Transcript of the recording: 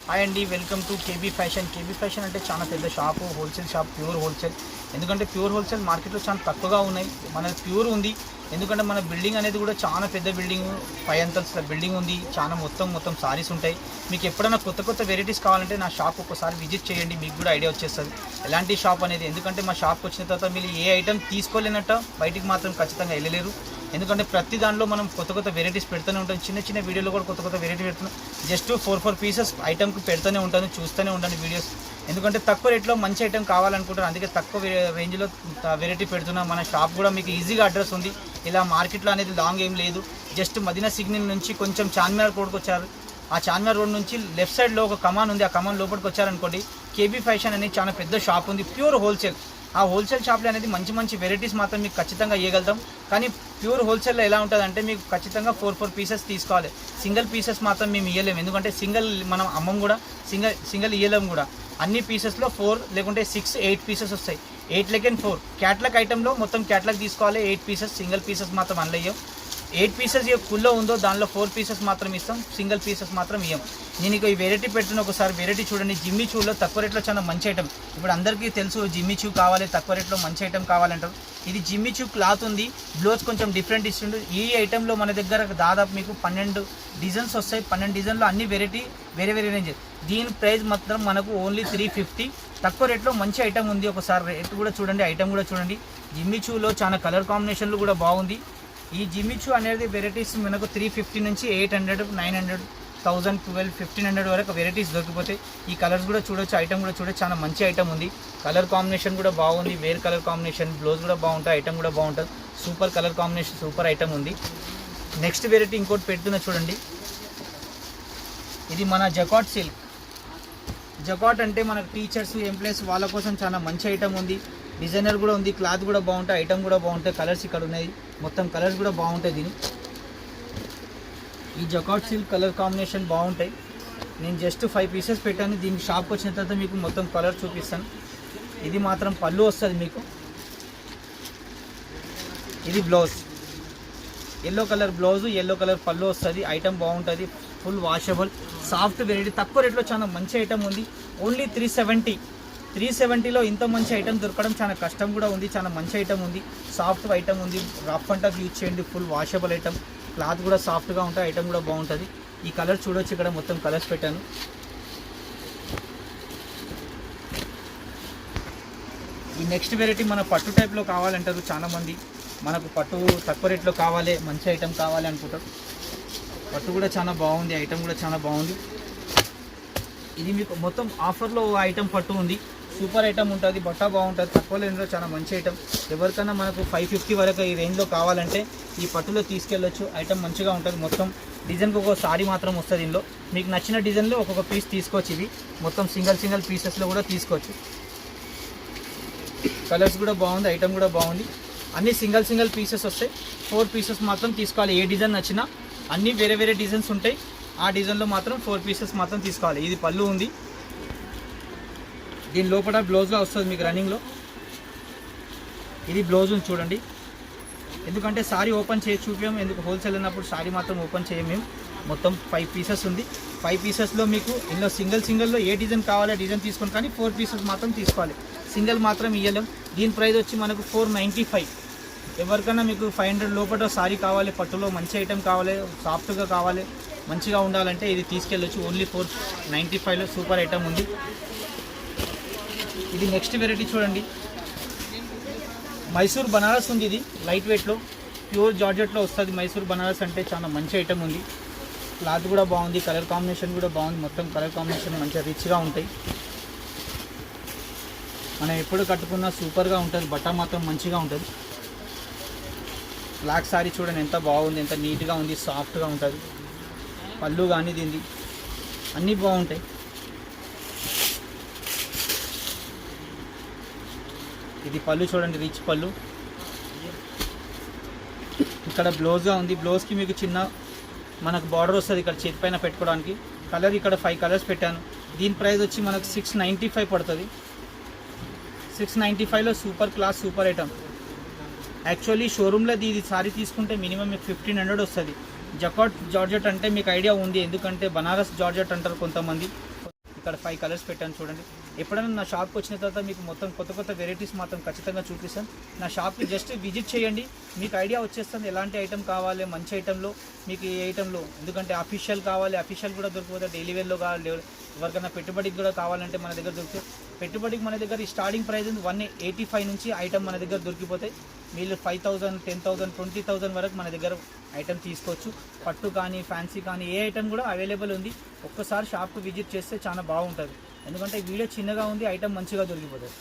Hi అండి, welcome to KB fashion. KB fashion అంటే చాలా పెద్ద shop, wholesale shop, pure wholesale. ఎందుకంటే ప్యూర్ హోల్సేల్ మార్కెట్లో చాలా తక్కువగా ఉన్నాయి. మన ప్యూర్ ఉంది, ఎందుకంటే మన బిల్డింగ్ అనేది కూడా చాలా పెద్ద బిల్డింగ్, 5 అంతస్తుల బిల్డింగ్ ఉంది. చాలా మొత్తం సారీస్ ఉంటాయి. మీకు ఎప్పుడైనా కొత్త వెరైటీస్ కావాలంటే నా షాప్ ఒకసారి విజిట్ చేయండి, మీకు కూడా ఐడియా వచ్చేస్తుంది ఎలాంటి షాప్ అనేది. ఎందుకంటే మా షాప్కి వచ్చిన తర్వాత మీరు ఏ ఐటమ్ తీసుకోలేనట్ట బయటికి మాత్రం ఖచ్చితంగా వెళ్ళలేరు. ఎందుకంటే ప్రతి దాంట్లో మనం కొత్త వెరైటీస్ పెడుతూనే ఉంటాం. చిన్న వీడియోలో కూడా కొత్త వెరైటీ పెడుతున్నాం. జస్ట్ 4 పీసెస్ ఐటమ్కి పెడుతూనే ఉంటాను, చూస్తూనే ఉంటాను వీడియోస్. ఎందుకంటే తక్కువ రేట్లో మంచి ఐటమ్ కావాలనుకుంటాను, అందుకే తక్కువ రేంజ్లో వెరైటీ పెడుతున్నాం. మన షాప్ కూడా మీకు ఈజీగా అడ్రస్ ఉంది. ఇలా మార్కెట్లో అనేది లాంగ్ ఏం లేదు. జస్ట్ మదీనా సిగ్నల్ నుంచి కొంచెం చార్మినార్ రోడ్కి వచ్చారు. ఆ చార్మినార్ రోడ్ నుంచి లెఫ్ట్ సైడ్లో ఒక కమాన్ ఉంది. ఆ కమాన్ లోపలికి వచ్చారనుకోండి, కేబీ ఫ్యాషన్ అనేది చాలా పెద్ద షాప్ ఉంది, ప్యూర్ హోల్సేల్. ఆ హోల్సేల్ షాప్లో అనేది మంచి వెరైటీస్ మాత్రం మీకు ఖచ్చితంగా ఇవ్వగలుగుతాం. కానీ ప్యూర్ హోల్సేల్లో ఎలా ఉంటుందంటే మీకు ఖచ్చితంగా 4 పీసెస్ తీసుకోవాలి. సింగిల్ పీసెస్ మాత్రం మేము ఇవ్వలేము, ఎందుకంటే సింగిల్ మనం అమ్మం కూడా, సింగిల్ ఇవ్వలేము కూడా. అన్ని పీసెస్లో 4 లేకుంటే 6, 8 పీసెస్ వస్తాయి. 8 లేకన్ 4 క్యాట్లాగ్ ఐటెంలో మొత్తం క్యాట్లాగ్ తీసుకోవాలి. 8 పీసెస్, సింగిల్ పీసెస్ మాత్రం అనలేయం. 8 పీసెస్ ఏ ఫుల్లో ఉందో దానిలో 4 పీసెస్ మాత్రం ఇస్తాం, సింగిల్ పీసెస్ మాత్రం ఇవ్వం. నేను ఇక ఈ వెరైటీ పెడుతున్న ఒకసారి వెరైటీ చూడండి. జిమ్మి చూలో తక్కువ రేట్లో చాలా మంచి ఐటమ్. ఇప్పుడు అందరికీ తెలుసు జిమ్మి చూ కావాలి, తక్కువ రేట్లో మంచి ఐటమ్ కావాలంటారు. ఇది జిమ్మి చూ క్లాత్ ఉంది, బ్లౌజ్ కొంచెం డిఫరెంట్ ఇస్తుండు. ఈ ఐటెంలో మన దగ్గర దాదాపు మీకు 12 డిజైన్స్ వస్తాయి. 12 డిజైన్లో అన్ని వెరైటీ వేరే రేంజ్. దీని ప్రైస్ మాత్రం మనకు ఓన్లీ 350. తక్కువ రేట్లో మంచి ఐటమ్ ఉంది. ఒకసారి రేట్ కూడా చూడండి, ఐటమ్ కూడా చూడండి. జిమ్మి చూలో చాలా కలర్ కాంబినేషన్లు కూడా బాగుంది. ఈ జిమ్మి చూ అనేది వెరైటీస్ మనకు 350 నుంచి 800, 900, 1000, 12, 1500 వరకు వెరైటీస్ దొరికిపోతాయి. ఈ కలర్స్ కూడా చూడొచ్చు, ఐటమ్ కూడా చూడొచ్చు. చాలా మంచి ఐటమ్ ఉంది. కలర్ కాంబినేషన్ కూడా బాగుంది, వేర్ కలర్ కాంబినేషన్, బ్లౌజ్ కూడా బాగుంటుంది, ఐటమ్ కూడా బాగుంటుంది. Super colour combination, super item ఉంది. నెక్స్ట్ వెరైటీ ఇంకోటి పెడుతున్నా చూడండి. ఇది మన జకాట్ సిల్క్. జకాట్ అంటే మన టీచర్స్, ఎంప్లాయీస్ వాళ్ళ కోసం చాలా మంచి ఐటమ్ ఉంది. డిజైనర్ కూడా ఉంది, క్లాత్ కూడా బాగుంటాయి, ఐటమ్ కూడా బాగుంటాయి. కలర్స్ ఇక్కడ ఉన్నాయి, మొత్తం కలర్స్ కూడా బాగుంటాయి. దీని ఈ జకాట్ సిల్క్ కలర్ కాంబినేషన్ బాగుంటాయి. నేను జస్ట్ 5 పీసెస్ పెట్టాను. దీనికి షాప్కి వచ్చిన తర్వాత మీకు మొత్తం కలర్ చూపిస్తాను. ఇది మాత్రం పళ్ళు వస్తుంది మీకు. ఇది blouse, yellow colour blouse, yellow colour పళ్ళు వస్తుంది. ఐటమ్ బాగుంటుంది, ఫుల్ వాషబుల్, సాఫ్ట్ వెరైటీ. తక్కువ రేట్లో చాలా మంచి ఐటమ్ ఉంది. ఓన్లీ 370లో ఇంత మంచి ఐటమ్ దొరకడం చాలా కష్టం కూడా ఉంది. చాలా మంచి ఐటమ్ ఉంది, సాఫ్ట్ ఐటమ్ ఉంది. రఫ్ అండ్ టఫ్ యూజ్ చేయండి, ఫుల్ వాషబుల్ ఐటమ్. క్లాత్ కూడా సాఫ్ట్గా ఉంటుంది, ఐటమ్ కూడా బాగుంటుంది. ఈ కలర్ చూడొచ్చు, ఇక్కడ మొత్తం కలర్స్ పెట్టాను. ఈ నెక్స్ట్ వెరైటీ మన పట్టు టైప్లో కావాలంటారు చాలామంది. మనకు పట్టు తక్కువ రేట్లో కావాలి, మంచి ఐటమ్ కావాలి అనుకుంటారు. పట్టు కూడా చాలా బాగుంది, ఐటమ్ కూడా చాలా బాగుంది. ఇది మీకు మొత్తం ఆఫర్లో ఐటమ్ పట్టు ఉంది. సూపర్ ఐటమ్ ఉంటుంది, బట్ట బాగుంటుంది, తక్కువ రేంజ్లో చాలా మంచి ఐటమ్. ఎవరికైనా మనకు 550 వరకు ఈ రేంజ్లో కావాలంటే ఈ పట్టులో తీసుకెళ్ళొచ్చు. ఐటమ్ మంచిగా ఉంటుంది. మొత్తం డిజైన్కి ఒక సారీ మాత్రం వస్తుంది. ఇందులో మీకు నచ్చిన డిజైన్లో ఒక్కొక్క పీస్ తీసుకోవచ్చు. ఇవి మొత్తం సింగిల్ పీసెస్లో కూడా తీసుకోవచ్చు. కలర్స్ కూడా బాగుంది, ఐటమ్ కూడా బాగుంది. అన్నీ సింగిల్ పీసెస్ వస్తాయి. 4 పీసెస్ మాత్రం తీసుకోవాలి. ఏ డిజైన్ నచ్చినా అన్నీ వేరే డిజైన్స్ ఉంటాయి. ఆ డిజైన్లో మాత్రం 4 పీసెస్ మాత్రం తీసుకోవాలి. ఇది పళ్ళు ఉంది, దీని లోపల బ్లౌజ్గా వస్తుంది మీకు రన్నింగ్లో. ఇది బ్లౌజ్ ఉంది చూడండి. ఎందుకంటే సారీ ఓపెన్ చేసి చూపాము, ఎందుకు హోల్సేల్ అన్నప్పుడు సారీ మాత్రం ఓపెన్ చేయం మేము. మొత్తం 5 పీసెస్ ఉంది. 5 పీసెస్లో మీకు ఇందులో సింగిల్లో ఏ డిజైన్ కావాలో డిజైన్ తీసుకోండి, కానీ 4 పీసెస్ మాత్రం తీసుకోవాలి. సింగిల్ మాత్రం ఇవ్వలేం. దీని ప్రైస్ వచ్చి మనకు 495. ఎవరికైనా మీకు 500 లోపల సారీ కావాలి, పట్టులో మంచి ఐటమ్ కావాలి, సాఫ్ట్గా కావాలి, మంచిగా ఉండాలంటే ఇది తీసుకెళ్ళొచ్చు. ఓన్లీ 495లో సూపర్ ఐటమ్ ఉంది. ఇది నెక్స్ట్ వెరైటీ చూడండి. మైసూర్ బనారస్ ఉంది. ఇది లైట్ వెయిట్లో ప్యూర్ జార్జెట్లో వస్తుంది. మైసూర్ బనారస్ అంటే చాలా మంచి ఐటమ్ ఉంది. క్లాత్ కూడా బాగుంది, కలర్ కాంబినేషన్ కూడా బాగుంది. మొత్తం కలర్ కాంబినేషన్ మంచిగా రిచ్గా ఉంటాయి. మనం ఎప్పుడు కట్టుకున్నా సూపర్గా ఉంటుంది. బట్ట మాత్రం మంచిగా ఉంటుంది. బ్లాక్ సారీ చూడండి ఎంత బాగుంది, ఎంత నీట్గా ఉంది, సాఫ్ట్గా ఉంటుంది. పళ్ళు కానీ దీనిది అన్నీ బాగుంటాయి. ఇది పళ్ళు చూడండి, రిచ్ పళ్ళు. ఇక్కడ బ్లౌజ్గా ఉంది. బ్లౌజ్కి మీకు చిన్న మనకు బార్డర్ వస్తుంది ఇక్కడ చేతి పైన పెట్టుకోవడానికి. కలర్ ఇక్కడ 5 కలర్స్ పెట్టాను. దీని ప్రైస్ వచ్చి మనకు 695 పడుతుంది. 695లో super class, super item. Actually షోరూంలో ఇది సారీ తీసుకుంటే మినిమం మీకు 1500 వస్తుంది. జకాట్ జార్జెట్ అంటే మీకు ఐడియా ఉంది, ఎందుకంటే బనారస్ జార్జెట్ అంటారు కొంతమంది. ఇక్కడ 5 కలర్స్ పెట్టాను చూడండి. ఎప్పుడైనా నా షాప్కి వచ్చిన తర్వాత మీకు మొత్తం కొత్త వెరైటీస్ మాత్రం ఖచ్చితంగా చూపిస్తాను. నా షాప్కి జస్ట్ విజిట్ చేయండి, మీకు ఐడియా వచ్చేస్తుంది ఎలాంటి ఐటమ్ కావాలి, మంచి ఐటెంలో మీకు ఏ ఐటెంలో. ఎందుకంటే అఫీషియల్ కావాలి, అఫీషియల్ కూడా దొరికిపోతే డైలీ వేర్లో కావాలి, ఎవరికైనా పెట్టుబడికి కూడా కావాలంటే మన దగ్గర దొరుకుతాయి. పెట్టుబడికి మన దగ్గర స్టార్టింగ్ ప్రైస్ 185 నుంచి ఐటమ్ మన దగ్గర దొరికిపోతాయి. మీరు 5,000, 10,000, 20,000 వరకు మన దగ్గర ఐటమ్ తీసుకోవచ్చు. పట్టు కానీ ఫ్యాన్సీ కానీ ఏ ఐటమ్ కూడా అవైలబుల్ ఉంది. ఒక్కసారి షాప్కి విజిట్ చేస్తే చాలా బాగుంటుంది. ఎందుకంటే వీడియో చిన్నగా ఉంది, ఐటమ్ మంచిగా దొరికిపోతుంది.